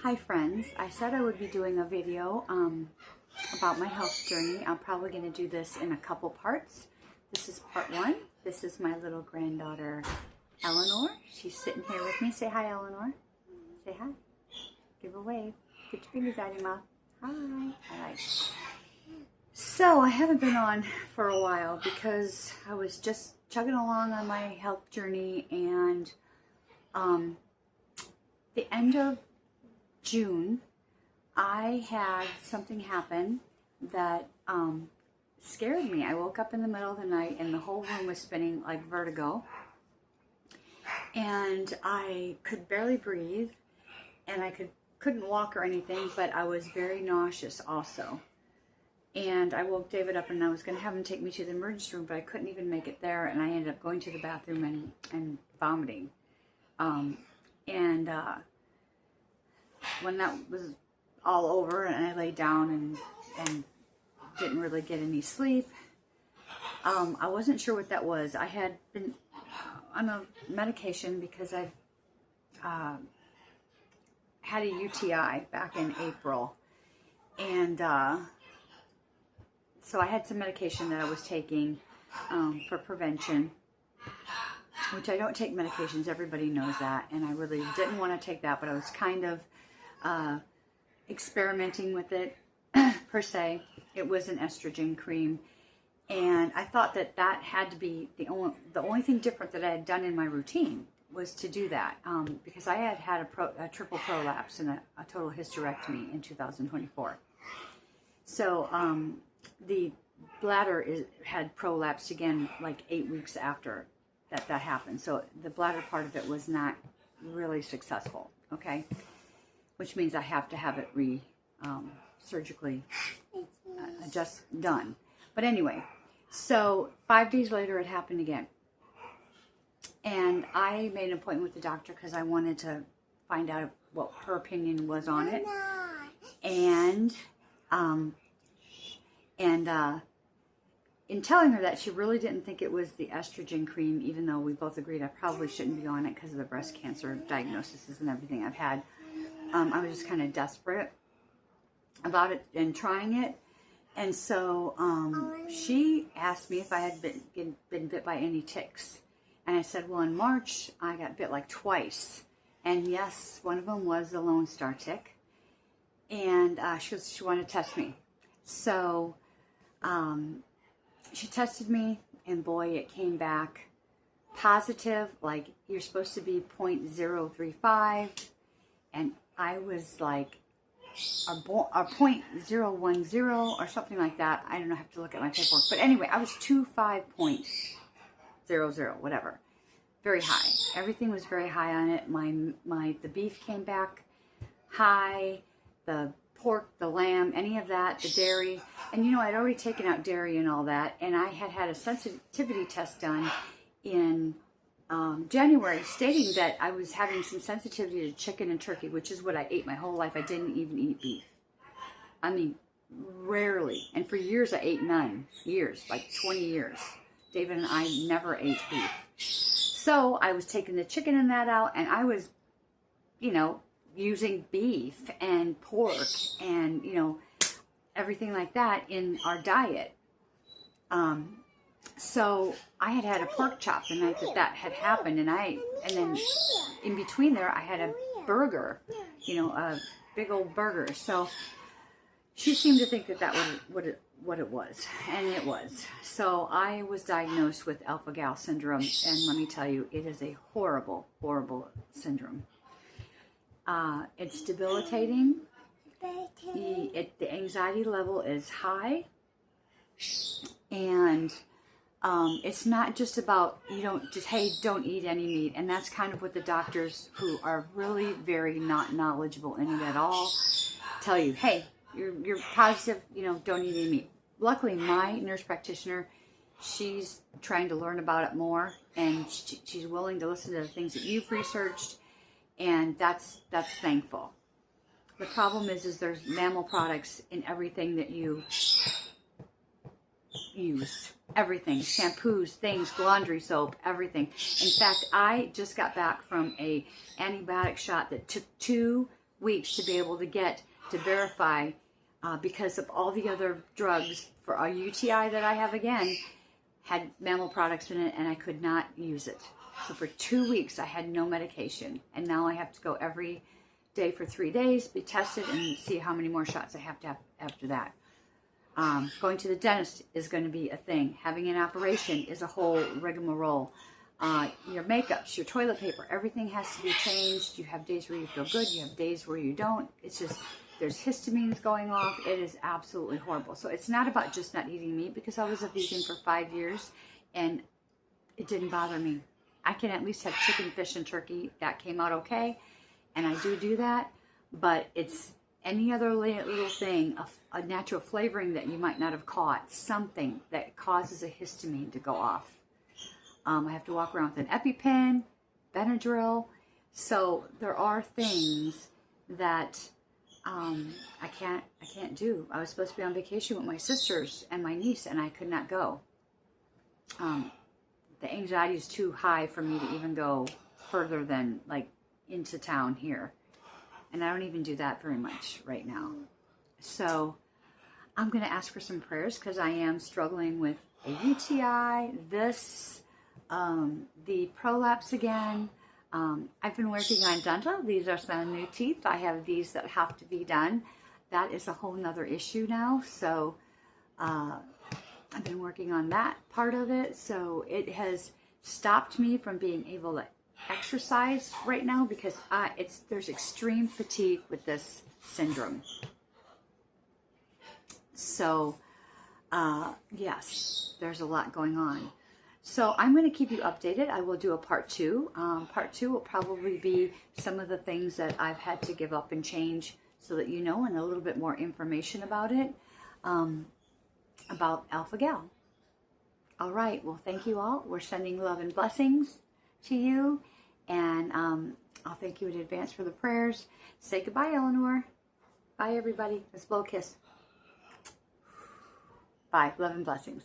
Hi friends, I said I would be doing a video about my health journey. I'm probably going to do this in a couple parts. This is part one. This is my little granddaughter, Eleanor. She's sitting here with me. Say hi, Eleanor. Say hi. Give a wave. Put your fingers out of your mouth. Hi. All right. So I haven't been on for a while because I was just chugging along on my health journey, and the end of June, I had something happen that scared me. I woke up in the middle of the night and the whole room was spinning like vertigo, and I could barely breathe, and I couldn't walk or anything, but I was very nauseous also. And I woke David up and I was going to have him take me to the emergency room, but I couldn't even make it there, and I ended up going to the bathroom and vomiting. When that was all over and I laid down and didn't really get any sleep, I wasn't sure what that was. I had been on a medication because I've had a UTI back in April, and so I had some medication that I was taking for prevention, which I don't take medications, everybody knows that, and I really didn't want to take that, but I was kind of experimenting with it per se. It was an estrogen cream, and I thought that had to be the only thing different that I had done in my routine was to do that, because I had a triple prolapse and a total hysterectomy in 2024. So the bladder had prolapsed again like 8 weeks after that happened. So the bladder part of it was not really successful, okay? Which means I have to have it surgically just done. But anyway, so 5 days later it happened again. And I made an appointment with the doctor because I wanted to find out what her opinion was on it. And in telling her that, she really didn't think it was the estrogen cream, even though we both agreed I probably shouldn't be on it because of the breast cancer diagnoses and everything I've had. I was just kind of desperate about it and trying it. And so she asked me if I had been bit by any ticks. And I said, well, in March, I got bit like twice. And yes, one of them was a Lone Star tick. And she wanted to test me. So she tested me, and boy, it came back positive. Like, you're supposed to be 0.035. And I was like a 0.010 or something like that. I don't know, I have to look at my paperwork. But anyway, I was 25.00, whatever. Very high. Everything was very high on it. The beef came back high, the pork, the lamb, any of that, the dairy. And you know, I'd already taken out dairy and all that, and I had a sensitivity test done in January, stating that I was having some sensitivity to chicken and turkey, which is what I ate my whole life. I didn't even eat beef. I mean, rarely. And for years, I ate none. Years, like 20 years. David and I never ate beef. So I was taking the chicken and that out, and I was, you know, using beef and pork and, you know, everything like that in our diet. So I had a pork chop the night that had happened, and then in between there I had a burger, you know, a big old burger. So she seemed to think that what it was, and it was. So I was diagnosed with alpha-gal syndrome, and let me tell you, it is a horrible, horrible syndrome. It's debilitating. The anxiety level is high, and it's not just about, don't eat any meat. And that's kind of what the doctors, who are really very not knowledgeable in it at all, tell you. Hey, you're positive, don't eat any meat. Luckily, my nurse practitioner, she's trying to learn about it more, and she's willing to listen to the things that you've researched, and that's thankful. The problem is there's mammal products in everything that you use. Everything. Shampoos, things, laundry soap, everything. In fact, I just got back from a antibiotic shot that took 2 weeks to be able to get to verify because of all the other drugs for a UTI that I have again had mammal products in it, and I could not use it. So for 2 weeks I had no medication, and now I have to go every day for 3 days, be tested, and see how many more shots I have to have after that. Going to the dentist is going to be a thing. Having an operation is a whole rigmarole. Your makeups, your toilet paper, everything has to be changed. You have days where you feel good, you have days where you don't. It's just, there's histamines going off. It is absolutely horrible. So it's not about just not eating meat, because I was a vegan for 5 years and it didn't bother me. I can at least have chicken, fish, and turkey. That came out okay, and I do that, but it's any other little thing, a natural flavoring that you might not have caught, something that causes a histamine to go off. I have to walk around with an EpiPen, Benadryl. So there are things that I can't do. I was supposed to be on vacation with my sisters and my niece, and I could not go. The anxiety is too high for me to even go further than like into town here. And I don't even do that very much right now. So I'm going to ask for some prayers, because I am struggling with a UTI, the prolapse again. I've been working on dental. These are some new teeth. I have these that have to be done. That is a whole nother issue now. So I've been working on that part of it. So it has stopped me from being able to exercise right now, because there's extreme fatigue with this syndrome. So yes, there's a lot going on. So I'm going to keep you updated. I will do a part 2. Part 2 will probably be some of the things that I've had to give up and change, so that you know, and a little bit more information about it, about Alpha Gal. All right. Well, thank you all. We're sending love and blessings to you. And I'll thank you in advance for the prayers. Say goodbye, Eleanor. Bye, everybody. Let's blow a kiss. Bye. Love and blessings.